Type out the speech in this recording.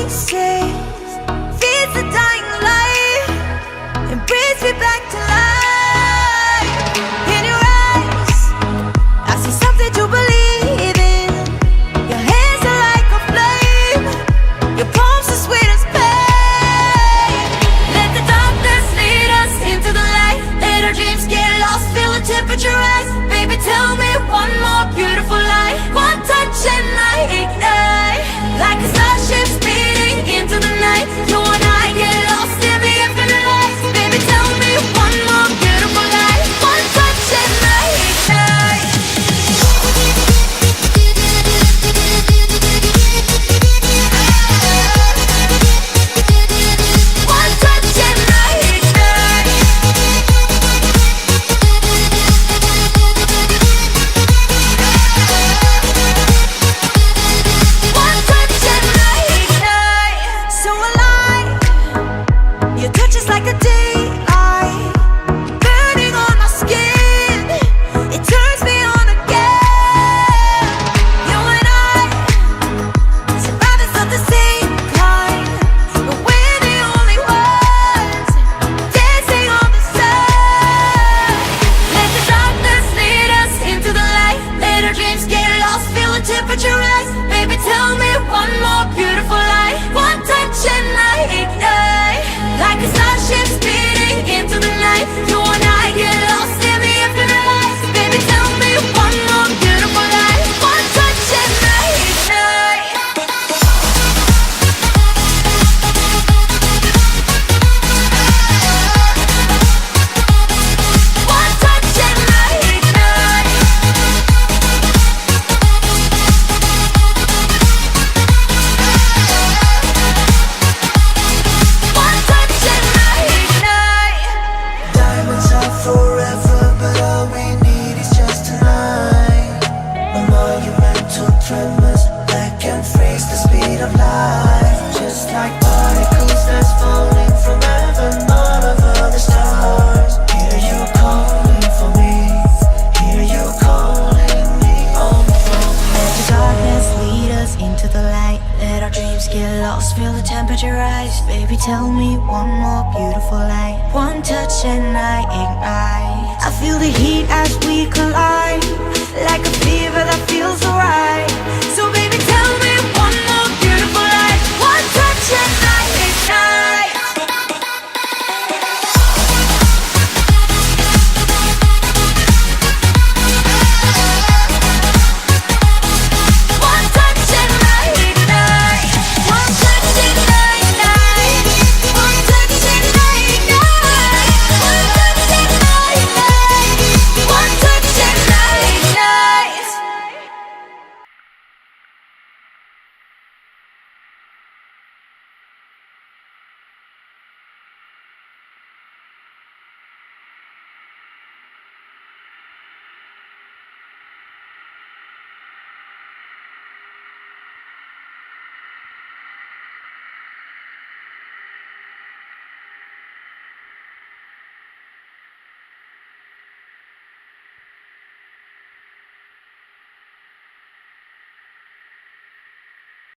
voices feeds the dying light and brings me back to life. In your eyes, I see something to believe in. Your hands are like a flame, your palms are sweet as pain. Let the darkness lead us into the light. Let our dreams get lost, feel the temperature rise. Baby, tell me one more beautiful lie. One touch and I ignite, like a starship speeding into the night. You and I get lost in the infinite light. Baby, tell me one more beautiful lie. One touch and I ignite. One touch and I ignite. One touch and I ignite. So alive, your touch is like a daylight, burning on my skin. It turns me on again. You and I, survivors of the same kind, but we're the only ones dancing on the sun. Let the darkness lead us into the light. Let our dreams get lost, feel the temperature rise. Baby, tell me one more beautiful lie. One touch and I ignite, like a starship speeding into the night. You and I get lost in the infinite light. Baby, tell me one more beautiful lie. One touch and I ignite. One touch and I ignite. One touch and I ignite. Diamonds are forever, but all we need is just tonight. A monumental tremors that can freeze the speed of light. Just like particles that's falling from heaven, all over the stars. Hear you calling for me, hear you calling me home from. Let the darkness lead us into the light. Let our dreams get lost, feel the temperature rise. Baby, tell me one more beautiful lie. One touch and I ignite. I feel the heat as we collide, like a fever that feels alright. So